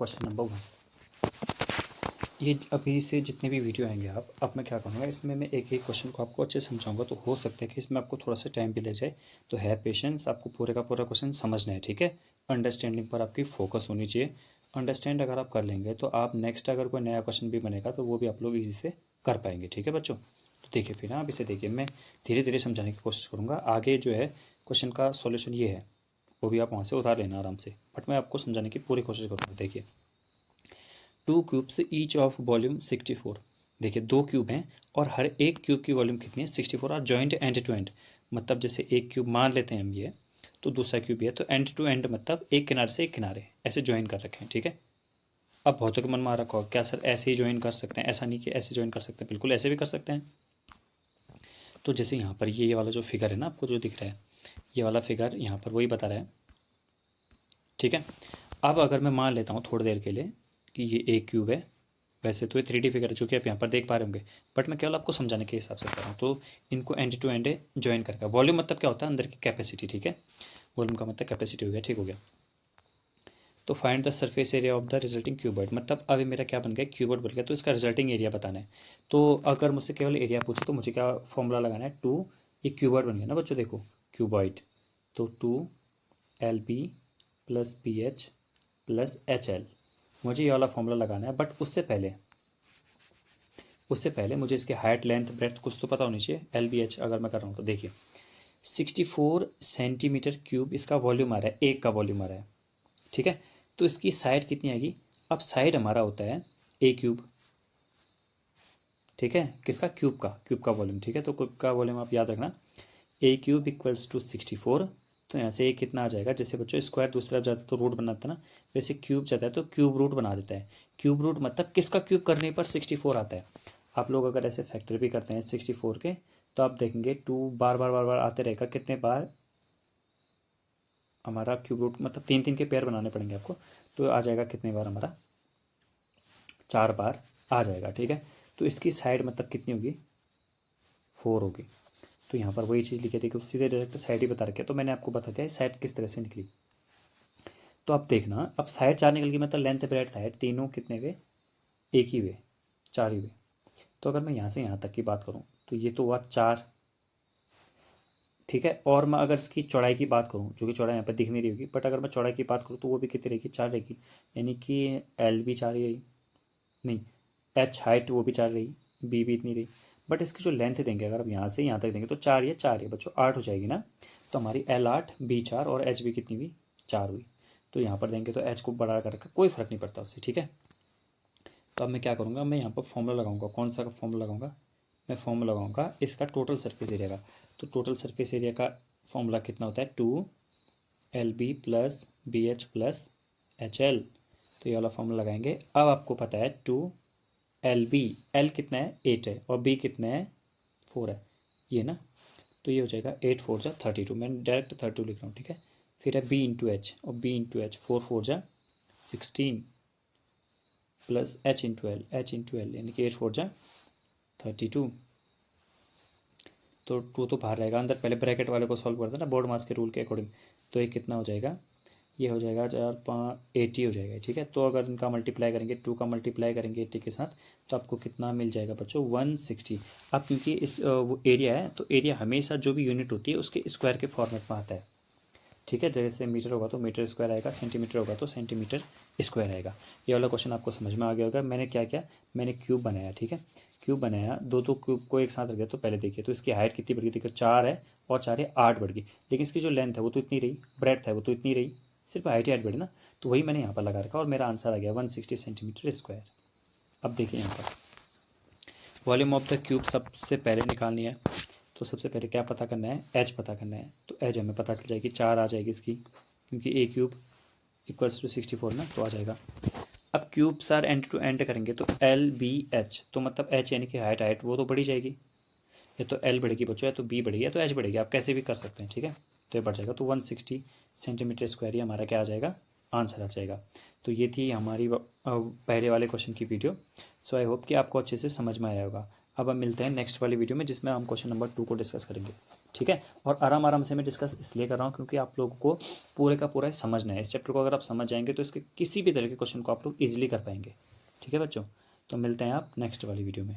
Question number 1। ये अभी से जितने भी वीडियो आएंगे अब मैं क्या करूँगा, इसमें मैं एक एक क्वेश्चन को आपको अच्छे से समझाऊंगा। तो हो सकता है कि इसमें आपको थोड़ा सा टाइम भी लग जाए, तो है पेशेंस, आपको पूरे का पूरा क्वेश्चन समझना है, ठीक है। अंडरस्टैंडिंग पर आपकी फोकस होनी चाहिए। अंडरस्टैंड अगर आप कर लेंगे तो आप नेक्स्ट अगर कोई नया क्वेश्चन भी बनेगा तो वो भी आप लोग ईजी से कर पाएंगे, ठीक है बच्चों। तो देखिए फिर आप इसे देखिए, मैं धीरे धीरे समझाने की कोशिश करूँगा। आगे जो है क्वेश्चन का सॉल्यूशन ये है, वो भी आप वहाँ से उतार लेना आराम से, बट मैं आपको समझाने की पूरी कोशिश करूँगा। देखिए, 2 क्यूब्स ईच ऑफ वॉल्यूम 64। देखिए 2 क्यूब हैं और हर एक क्यूब की वॉल्यूम कितनी है, 64 are joint end to end. मतलब जैसे एक क्यूब मान लेते हैं हम ये, तो दूसरा क्यूब ये, तो एंड टू एंड मतलब एक किनारे से एक किनारे ऐसे ज्वाइन कर रखे हैं, ठीक है। अब बहुतों के मन में आ रखा हो क्या सर ऐसे ही ज्वाइन कर सकते हैं, ऐसा नहीं कि ऐसे ज्वाइन कर सकते हैं, बिल्कुल ऐसे भी कर सकते हैं। तो जैसे यहाँ पर ये वाला जो फिगर है ना आपको जो दिख रहा है, ये वाला फिगर यहाँ पर वही बता रहा है, ठीक है। अब अगर मैं मान लेता हूँ थोड़ी देर के लिए कि ये एक क्यूब है, वैसे तो ये 3D फिगर है जो कि आप यहाँ पर देख पा रहे होंगे, बट मैं केवल आपको समझाने के हिसाब से कर रहा हूँ। तो इनको एंड टू एंड ज्वाइन करके, वॉल्यूम मतलब क्या होता है, अंदर की कैपेसिटी, ठीक है। वॉल्यूम का मतलब कैपेसिटी हो गया, ठीक हो गया। तो find the surface area of the resulting cuboid, मतलब अभी मेरा क्या बन गया, क्यूबॉइड बन गया, तो इसका रिजल्टिंग एरिया बताना है। तो अगर मुझसे केवल एरिया पूछे तो मुझे क्या फॉर्मूला लगाना है, टू, ये क्यूबॉइड बन गया ना बच्चों, देखो क्यूबॉइड, तो 2 LB plus BH plus HL, मुझे ये वाला फॉर्मूला लगाना है। बट उससे पहले मुझे इसके हाइट लेंथ ब्रेथ कुछ तो पता होनी चाहिए। LBH अगर मैं कर रहा हूँ तो देखिए 64 सेंटीमीटर क्यूब इसका वॉल्यूम आ रहा है, एक का वॉल्यूम आ रहा है, ठीक है। तो इसकी साइड कितनी आएगी, अब साइड हमारा होता है ए क्यूब, ठीक है, किसका, क्यूब का वॉल्यूम, ठीक है। तो क्यूब का वॉल्यूम आप याद रखना, ए क्यूब इक्वल्स टू 64। तो यहाँ से ए कितना आ जाएगा, जैसे बच्चों स्क्वायर दूसरी तरफ जाता है तो रूट बनाता है ना, वैसे क्यूब जाता है तो क्यूब रूट बना देता है। क्यूब रूट मतलब किसका क्यूब करने पर 64 आता है। आप लोग अगर ऐसे फैक्टर भी करते हैं 64 के, तो आप देखेंगे 2 बार बार बार बार आते रहेगा, कितने बार हमारा क्यूब रूट, मतलब 3 3 के पेयर बनाने पड़ेंगे आपको, तो आ जाएगा कितने बार हमारा, 4 बार आ जाएगा, ठीक है। तो इसकी साइड मतलब कितनी होगी, 4 होगी। तो यहाँ पर वही चीज़ लिखी थी कि सीधे डायरेक्ट साइड ही बता रखे, तो मैंने आपको बता दिया साइड किस तरह से निकली। तो आप देखना, अब साइड 4 निकल गई, मतलब लेंथ ब्रेड्थ हाइट तीनों कितने हुए, एक ही हुए, 4 ही हुए। तो अगर मैं यहाँ से यहाँ तक की बात करूँ तो ये तो हुआ 4, ठीक है। और मैं अगर इसकी चौड़ाई की बात करूँ, जो कि चौड़ाई यहाँ पर दिख नहीं रही होगी, बट अगर मैं चौड़ाई की बात करूँ तो वो भी कितनी रहेगी, 4 रहेगी। यानी कि L भी 4 ही रही, नहीं H हाइट वो भी 4 रही, B भी इतनी रही। बट इसकी जो लेंथ देंगे अगर आप यहाँ से यहाँ तक देंगे तो 4 ये 4 है बच्चों, 8 हो जाएगी ना। तो हमारी L 8, B 4 और H भी कितनी हुई, 4 हुई। तो यहाँ पर देंगे तो H को बढ़ा कर रखा, कोई फर्क नहीं पड़ता उससे, ठीक है। तो अब मैं क्या करूँगा, मैं यहाँ पर फॉर्मूला लगाऊंगा, कौन सा फॉर्मूला लगाऊंगा, मैं फॉर्मूला लगाऊंगा इसका टोटल सरफेस एरिया का। तो टोटल सरफेस एरिया का फॉर्मूला कितना होता है, 2LB plus BH plus HL। तो ये वाला फॉर्मूला लगाएंगे। अब आपको पता है 2LB, L कितना है 8 है और B कितना है 4 है, ये ना। तो ये हो जाएगा 8 4 जा 32, मैं डायरेक्ट 32 लिख रहा हूँ, ठीक है। फिर है B इंटू एच, और B इंटू एच 4 4 जा 16 प्लस H इंटू एल यानी कि 8 4 जा 32। तो 2 तो बाहर रहेगा, अंदर पहले ब्रैकेट वाले को सॉल्व करते हैं ना बोर्ड मास के रूल के अकॉर्डिंग। तो ये कितना हो जाएगा, ये हो जाएगा 4 5 80 हो जाएगा, ठीक है। तो अगर इनका मल्टीप्लाई करेंगे, 2 का मल्टीप्लाई करेंगे 80 के साथ, तो आपको कितना मिल जाएगा बच्चों, 160। अब क्योंकि इस वो एरिया है, तो एरिया हमेशा जो भी यूनिट होती है उसके स्क्वायर के फॉर्मेट में आता है, ठीक है। जैसे मीटर होगा तो मीटर स्क्वायर आएगा, सेंटीमीटर होगा तो सेंटीमीटर स्क्वायर आएगा। ये वाला क्वेश्चन आपको समझ में आ गया होगा। मैंने क्या किया, मैंने क्यूब बनाया, ठीक है। क्यूब बनाया, दो दो क्यूब को एक साथ रख दिया, तो पहले देखिए तो इसकी हाइट कितनी बढ़ गई, देखिए 4 है और 4 है 8 बढ़ गई, लेकिन इसकी जो लेंथ है वो तो इतनी रही, ब्रेड्थ है वो तो इतनी रही, सिर्फ हाइट ही हाइट बढ़ी ना। तो वही मैंने यहाँ पर लगा रखा और मेरा आंसर आ गया 160 सेंटीमीटर स्क्वायर। अब देखिए यहाँ पर वॉल्यूम ऑफ द क्यूब सबसे पहले निकालनी है, तो सबसे पहले क्या पता करना है, एच पता करना है। तो एच हमें पता चल जाएगी, 4 आ जाएगी इसकी, क्योंकि ए क्यूब इक्वल्स टू 64 ना, तो आ जाएगा। अब क्यूब सार एंड टू एंड करेंगे तो LBH, तो मतलब एच यानी कि हाइट हाइट वो तो बढ़ी जाएगी, या तो एल बढ़ेगी बच्चों, या तो बी बढ़ेगी, या तो एच बढ़ेगी, आप कैसे भी कर सकते हैं, ठीक है। तो ये बढ़ जाएगा, तो 160 सेंटीमीटर स्क्वायर ही हमारा क्या आ जाएगा, आंसर आ जाएगा। तो ये थी हमारी पहले वाले क्वेश्चन की वीडियो। सो आई होप कि आपको अच्छे से समझ में आया होगा। अब हम मिलते हैं नेक्स्ट वाली वीडियो में, जिसमें हम क्वेश्चन नंबर 2 को डिस्कस करेंगे। ठीक है, और आराम आराम से मैं डिस्कस इसलिए कर रहा हूँ क्योंकि आप लोगों को पूरे का पूरा समझना है। इस चैप्टर को अगर आप समझ जाएंगे तो इसके किसी भी तरह के क्वेश्चन को आप लोग ईजिली कर पाएंगे। ठीक है बच्चों, तो मिलते हैं आप नेक्स्ट वाली वीडियो में।